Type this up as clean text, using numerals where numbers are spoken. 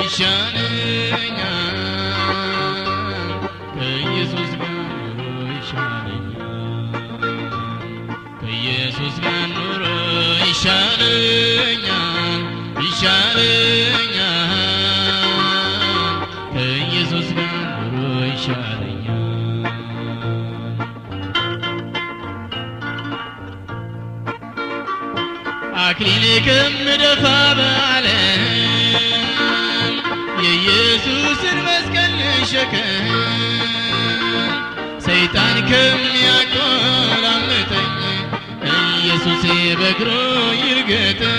ይሻለኛል ከኢየሱስ ጋር ኑሮ ይሻለኛል ከኢየሱስ ጋር ኑሮ ይሻለኛል አክሊሌ ከምደፋ በዓለም የኢየሱስን መስቀል ልሸከም ሰይጣን ከሚያቆላምጠኝ ኢየሱሴ በእግሩ ይርገጠኝ